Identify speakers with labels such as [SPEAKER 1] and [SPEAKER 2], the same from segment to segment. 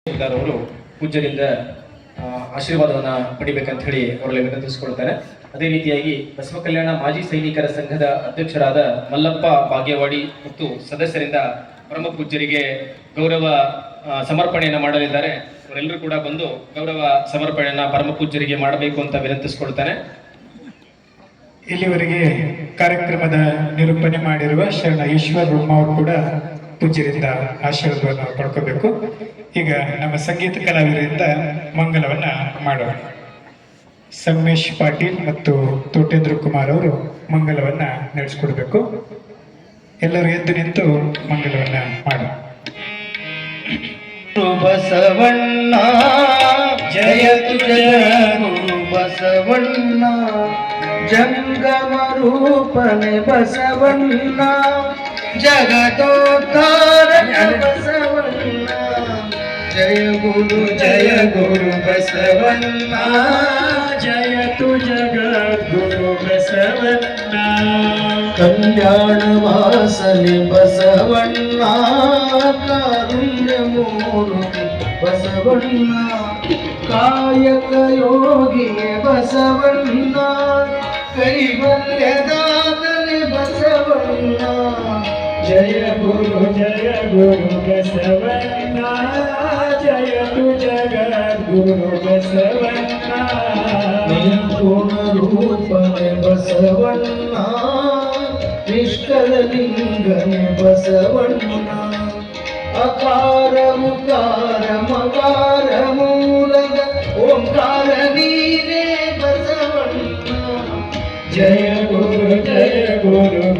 [SPEAKER 1] ಅವರು ಪೂಜ್ಯರಿಂದ ಆಶೀರ್ವಾದವನ್ನು ಪಡಿಬೇಕಂತ ಹೇಳಿ ಅವರಲ್ಲಿ ವಿನಂತಿಸಿಕೊಳ್ತಾರೆ. ಅದೇ ರೀತಿಯಾಗಿ ಬಸವ ಕಲ್ಯಾಣ ಮಾಜಿ ಸೈನಿಕರ ಸಂಘದ ಅಧ್ಯಕ್ಷರಾದ ಮಲ್ಲಪ್ಪ ಭಾಗ್ಯವಾಡಿ ಮತ್ತು ಸದಸ್ಯರಿಂದ ಪರಮ ಪೂಜ್ಯರಿಗೆ ಗೌರವ ಸಮರ್ಪಣೆಯನ್ನು ಮಾಡಲಿದ್ದಾರೆ. ಅವರೆಲ್ಲರೂ ಕೂಡ ಬಂದು ಗೌರವ ಸಮರ್ಪಣೆಯನ್ನು ಪರಮ ಪೂಜ್ಯರಿಗೆ ಮಾಡಬೇಕು ಅಂತ ವಿನಂತಿಸಿಕೊಳ್ತಾನೆ.
[SPEAKER 2] ಇಲ್ಲಿವರೆಗೆ ಕಾರ್ಯಕ್ರಮದ ನಿರೂಪಣೆ ಮಾಡಿರುವ ಶರಣ ಈಶ್ವರ ರೂಮ ಅವರು ಕೂಡ ಪೂಜ್ಯರಿಂದ ಆಶೀರ್ವಾದವನ್ನು ಪಡ್ಕೋಬೇಕು. ಈಗ ನಮ್ಮ ಸಂಗೀತ ಕಲಾವಿದರಿಂದ ಮಂಗಲವನ್ನ ಮಾಡೋಣ. ಸಂಮೇಶ್ ಪಾಟೀಲ್ ಮತ್ತು ತೋಟೇಂದ್ರ ಕುಮಾರ್ ಅವರು ಮಂಗಲವನ್ನ ನಡೆಸಿಕೊಡ್ಬೇಕು. ಎಲ್ಲರೂ ಎದ್ದು ನಿಂತು ಮಂಗಲವನ್ನ ಮಾಡೋಣ.
[SPEAKER 3] ಬಸವಣ್ಣ ಜಯತು ಜಯ ಬಸವಣ್ಣ, ಜಂಗಮ ರೂಪನೆ ಬಸವಣ್ಣ, ಜಗದೋದ್ಧಾರ ಬಸವಣ್ಣ, ಜಯ ಗುರು ಬಸವಣ್ಣ, ಜಯತು ಜಗದ್ಗುರು ಬಸವಣ್ಣ, ಕಲ್ಯಾಣ ವಾಸನೆ ಬಸವಣ್ಣ, ಕಾರುಣ್ಯ ಮೂರ್ತಿ ಬಸವಣ್ಣ, ಕಾಯಕ ಯೋಗಿಯೇ ಬಸವಣ್ಣ, ಕೈವಲ್ಯದಾತನೆ ಬಸವಣ್ಣ, ಜಯ ಗುರು ಬಸವಣ್ಣ, ಜಯತು ಜಗದ್ಗುರು ಬಸವಣ್ಣ, ನಿರ್ಗುಣ ರೂಪನೆ ಬಸವಣ್ಣ, ನಿಷ್ಕಲ ಲಿಂಗನೆ ಬಸವಣ್ಣ, ಅಕಾರ ಮುಕಾರ ಮಕಾರ ಮೂಲದ ಓಂಕಾರ ನೀನೇ ಬಸವಣ್ಣ, ಜಯ ಗುರು ಬಸವಣ್ಣ,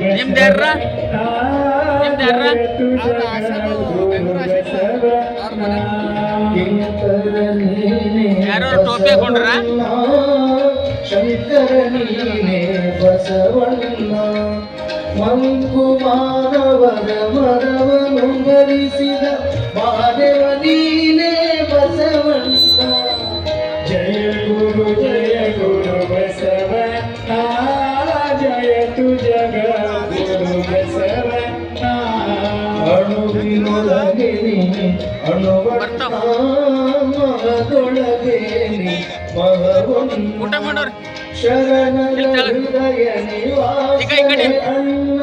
[SPEAKER 3] ಜಯತು ಜಗದ್ಗುರು ಬಸವಣ್ಣ, ಕಿಂಕರ ನೀನೇ ಬಸವಣ್ಣ, ಶಂಕರ ನೀನೇ ಬಸವಣ್ಣ, ಮಂಕು ಮಾನವರ ಮರವನ್ನು ಮರಿಸಿದ ಮಾದೇವ ನೀನೇ ಬಸವಣ್ಣ, ಜಯ ಗುರು ಬಸವಣ್ಣ, ಜಯತು ಜಗದ್ಗುರು ಬಸವಣ್ಣ, ಅಣುವಿನೊಳಗೆ ನೀ ಅಣುವಣ್ಣ, ಮಹದೊಳಗೆ ನೀ ಮಹವಣ್ಣ, ಶರಣರ ಹೃದಯ ನಿವಾಸನೆ ಅಣ್ಣ,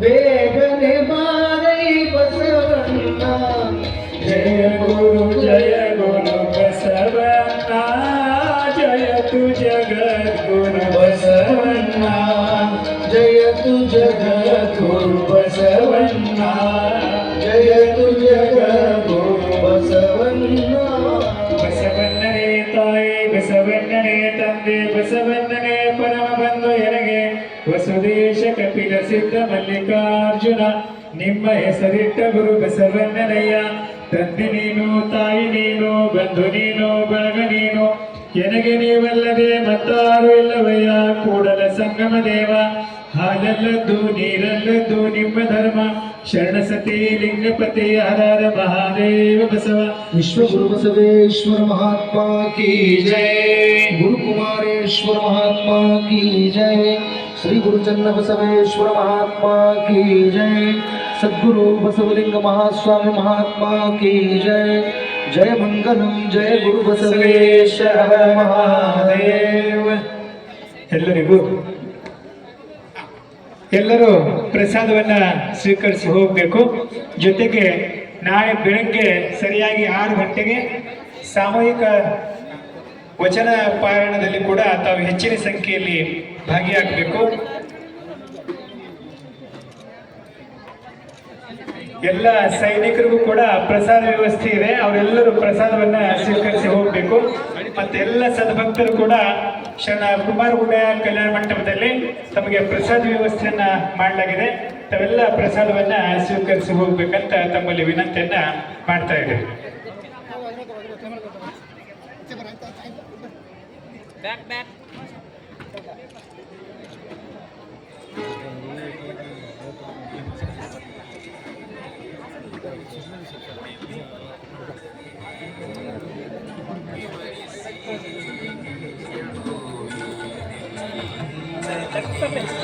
[SPEAKER 3] ಬೇಗನೆ ಬಾರೈ ಬಸವಣ್ಣ, ಜಯ ಗುರು ಬಸವಣ್ಣ, ಜಯತು ಜಗದ್ಗುರು ಬಸವಣ್ಣ, ಜಯತು ಜಗದ್ಗುರು ಬಸವಣ್ಣ, ಜಯತು ಜಗದ್ಗುರು ಬಸವಣ್ಣ, ಬಸವಣ್ಣನೇ ತಾಯಿ ಬಸವಣ್ಣನೇ ತಂದೆ ಬಸವಣ್ಣನೇ ಪರಮ ಬಂಧು ಎನಗೆ ವಸುದೇಶ ಕಪಿಲ ಸಿದ್ಧ ಮಲ್ಲಿಕಾರ್ಜುನ, ನಿಮ್ಮ ಹೆಸರಿಟ್ಟ ಗುರು ಬಸವಣ್ಣನಯ್ಯ, ತಂದೆ ನೀನು ತಾಯಿ ನೀನು ಬಂಧು ನೀನು ಬಳಗ ನೀನು, ಎನಗೆ ನೀವಲ್ಲದೆ ಮತ್ತಾರು ಇಲ್ಲವಯ್ಯ, ಕೂಡಲ ಸಂಗಮ ದೇವ, ಹಾಲಲ್ಲದ್ದು ನೀರಲ್ಲದ್ದು ನಿಮ್ಮ ಧರ್ಮ, ಶರಣ ಸತಿ ಲಿಂಗಪತಿ ಹರರ ಮಹಾದೇವ ಬಸವ,
[SPEAKER 4] ವಿಶ್ವಗುರು ಬಸವೇಶ್ವರ ಮಹಾತ್ಮ ಕಿ ಜಯ, ಗುರು ಕುಮಾರೇಶ್ವರ ಮಹಾತ್ಮ ಕಿ ಜಯ, ಶ್ರೀ ಗುರು ಚನ್ನ ಬಸವೇಶ್ವರ ಮಹಾತ್ಮ ಕಿ ಜಯ, ಸದ್ಗುರು ಬಸವಲಿಂಗ ಮಹಾಸ್ವಾಮಿ ಮಹಾತ್ಮ ಕಿ ಜಯ, ಜಯ ಮಂಗಲಂ ಜಯ ಗುರು ಬಸವೇಶ್ವರ ಮಹಾದೇವ.
[SPEAKER 2] ಎಲ್ಲರೂ ಪ್ರಸಾದವನ್ನ ಸ್ವೀಕರಿಸಿ ಹೋಗಬೇಕು. ಜೊತೆಗೆ ನಾಳೆ ಬೆಳಗ್ಗೆ ಸರಿಯಾಗಿ 6 ಗಂಟೆಗೆ ಸಾಮೂಹಿಕ ವಚನ ಪಾರಾಯಣದಲ್ಲಿ ಕೂಡ ತಾವು ಹೆಚ್ಚಿನ ಸಂಖ್ಯೆಯಲ್ಲಿ ಭಾಗಿಯಾಗಬೇಕು. ಎಲ್ಲ ಸೈನಿಕರಿಗೂ ಕೂಡ ಪ್ರಸಾದ ವ್ಯವಸ್ಥೆ ಇದೆ, ಅವರೆಲ್ಲರೂ ಪ್ರಸಾದವನ್ನ ಸ್ವೀಕರಿಸಿ ಹೋಗಬೇಕು. ಮತ್ತೆ ಎಲ್ಲ ಸದ್ಭಕ್ತರು ಕೂಡ ಶರಣ ಕುಮಾರಗುಡ್ಡ ಕಲ್ಯಾಣ ಮಂಟಪದಲ್ಲಿ ತಮಗೆ ಪ್ರಸಾದ ವ್ಯವಸ್ಥೆಯನ್ನ ಮಾಡಲಾಗಿದೆ. ತಾವೆಲ್ಲ ಪ್ರಸಾದವನ್ನ ಸ್ವೀಕರಿಸಿ ಹೋಗ್ಬೇಕಂತ ತಮ್ಮಲ್ಲಿ ವಿನಂತಿಯನ್ನ ಮಾಡ್ತಾ ಇದ್ದೇವೆ.
[SPEAKER 3] That's